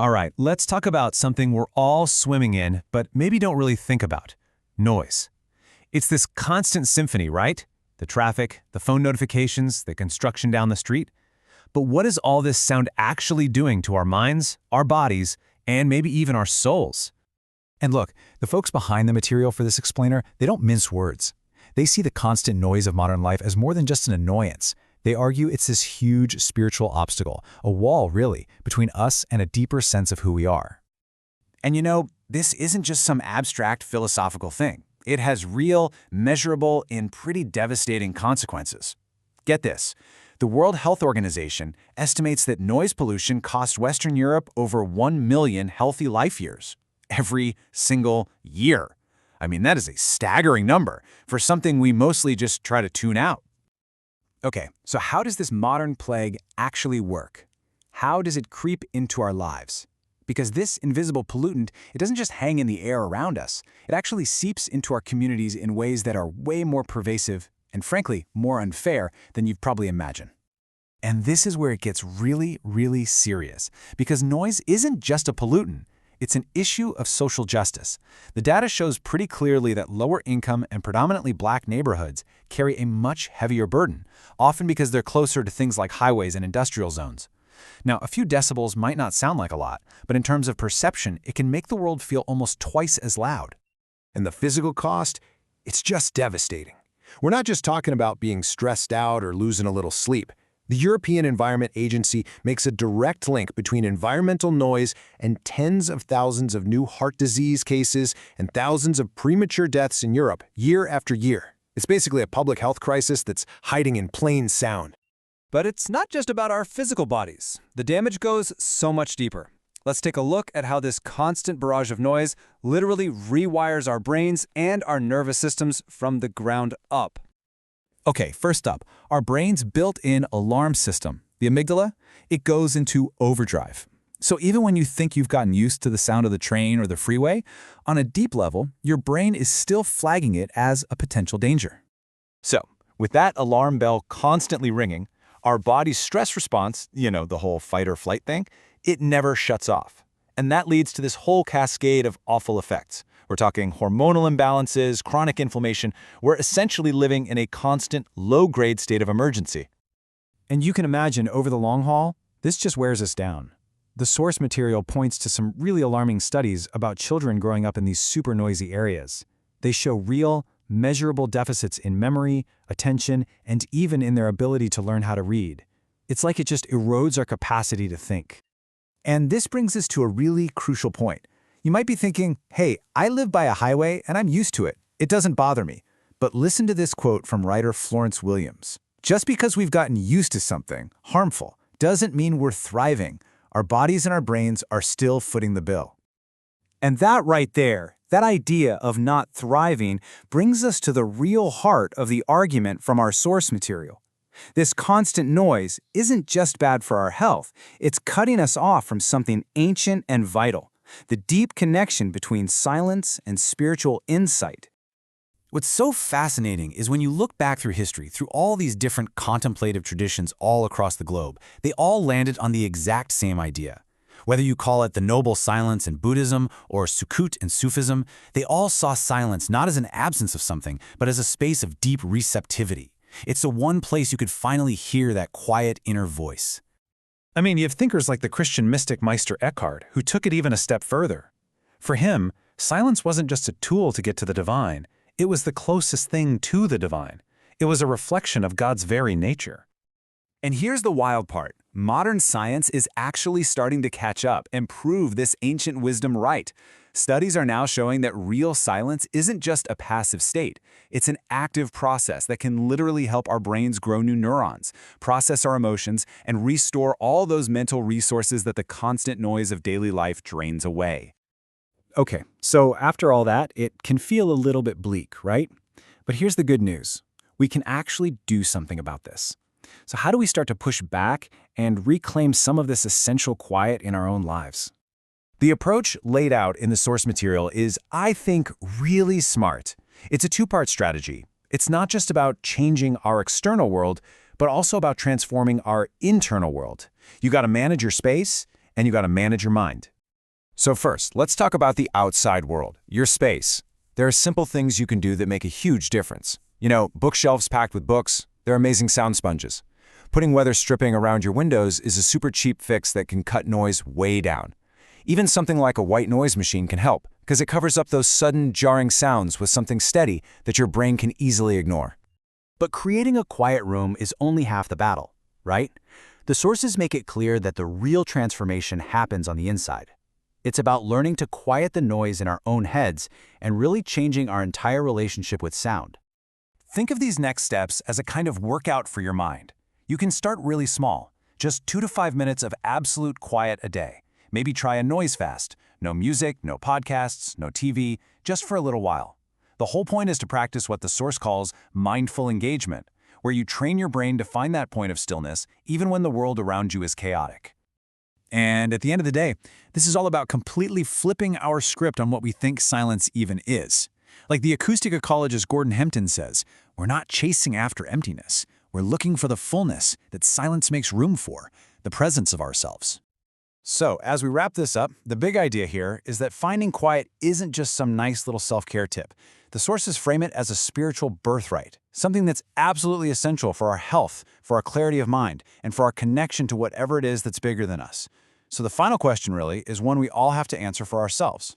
All right, let's talk about something we're all swimming in, but maybe don't really think about. Noise. It's this constant symphony, right? The traffic, the phone notifications, the construction down the street. But what is all this sound actually doing to our minds, our bodies, and maybe even our souls? And look, the folks behind the material for this explainer, they don't mince words. They see the constant noise of modern life as more than just an annoyance. They argue it's this huge spiritual obstacle, a wall, really, between us and a deeper sense of who we are. And you know, this isn't just some abstract philosophical thing. It has real, measurable, and pretty devastating consequences. Get this. The World Health Organization estimates that noise pollution costs Western Europe over 1 million healthy life years every single year. I mean, that is a staggering number for something we mostly just try to tune out. Okay, so how does this modern plague actually work? How does it creep into our lives? Because this invisible pollutant, it doesn't just hang in the air around us. It actually seeps into our communities in ways that are way more pervasive and, frankly, more unfair than you'd probably imagine. And this is where it gets really, really serious, because noise isn't just a pollutant. It's an issue of social justice. The data shows pretty clearly that lower income and predominantly black neighborhoods carry a much heavier burden, often because they're closer to things like highways and industrial zones. Now, a few decibels might not sound like a lot, but in terms of perception, it can make the world feel almost twice as loud. And the physical cost? It's just devastating. We're not just talking about being stressed out or losing a little sleep. The European Environment Agency makes a direct link between environmental noise and tens of thousands of new heart disease cases and thousands of premature deaths in Europe year after year. It's basically a public health crisis that's hiding in plain sound. But it's not just about our physical bodies. The damage goes so much deeper. Let's take a look at how this constant barrage of noise literally rewires our brains and our nervous systems from the ground up. Okay, first up, our brain's built-in alarm system, the amygdala, it goes into overdrive. So even when you think you've gotten used to the sound of the train or the freeway, on a deep level, your brain is still flagging it as a potential danger. So, with that alarm bell constantly ringing, our body's stress response, the whole fight or flight thing, it never shuts off. And that leads to this whole cascade of awful effects. We're talking hormonal imbalances, chronic inflammation. We're essentially living in a constant, low-grade state of emergency. And you can imagine, over the long haul, this just wears us down. The source material points to some really alarming studies about children growing up in these super noisy areas. They show real, measurable deficits in memory, attention, and even in their ability to learn how to read. It's like it just erodes our capacity to think. And this brings us to a really crucial point. You might be thinking, hey, I live by a highway and I'm used to it. It doesn't bother me. But listen to this quote from writer Florence Williams. Just because we've gotten used to something harmful doesn't mean we're thriving. Our bodies and our brains are still footing the bill. And that right there, that idea of not thriving, brings us to the real heart of the argument from our source material. This constant noise isn't just bad for our health, it's cutting us off from something ancient and vital. The deep connection between silence and spiritual insight. What's so fascinating is when you look back through history, through all these different contemplative traditions all across the globe, they all landed on the exact same idea. Whether you call it the noble silence in Buddhism or Acuit in Sufism, they all saw silence not as an absence of something, but as a space of deep receptivity. It's the one place you could finally hear that quiet inner voice. I mean, you have thinkers like the Christian mystic Meister Eckhart, who took it even a step further. For him, silence wasn't just a tool to get to the divine. It was the closest thing to the divine. It was a reflection of God's very nature. And here's the wild part. Modern science is actually starting to catch up and prove this ancient wisdom right. Studies are now showing that real silence isn't just a passive state. It's an active process that can literally help our brains grow new neurons, process our emotions, and restore all those mental resources that the constant noise of daily life drains away. Okay, so after all that, it can feel a little bit bleak, right? But here's the good news. We can actually do something about this. So how do we start to push back and reclaim some of this essential quiet in our own lives? The approach laid out in the source material is, I think, really smart. It's a two-part strategy. It's not just about changing our external world, but also about transforming our internal world. You got to manage your space, and you got to manage your mind. So first, let's talk about the outside world, your space. There are simple things you can do that make a huge difference. You know, bookshelves packed with books, they're amazing sound sponges. Putting weather stripping around your windows is a super cheap fix that can cut noise way down. Even something like a white noise machine can help, because it covers up those sudden, jarring sounds with something steady that your brain can easily ignore. But creating a quiet room is only half the battle, right? The sources make it clear that the real transformation happens on the inside. It's about learning to quiet the noise in our own heads and really changing our entire relationship with sound. Think of these next steps as a kind of workout for your mind. You can start really small, just 2 to 5 minutes of absolute quiet a day. Maybe try a noise fast. No music, no podcasts, no TV, just for a little while. The whole point is to practice what the source calls mindful engagement, where you train your brain to find that point of stillness even when the world around you is chaotic. And at the end of the day, this is all about completely flipping our script on what we think silence even is. Like the acoustic ecologist Gordon Hempton says, we're not chasing after emptiness. We're looking for the fullness that silence makes room for, the presence of ourselves. So, as we wrap this up, the big idea here is that finding quiet isn't just some nice little self-care tip. The sources frame it as a spiritual birthright, something that's absolutely essential for our health, for our clarity of mind, and for our connection to whatever it is that's bigger than us. So the final question really is one we all have to answer for ourselves.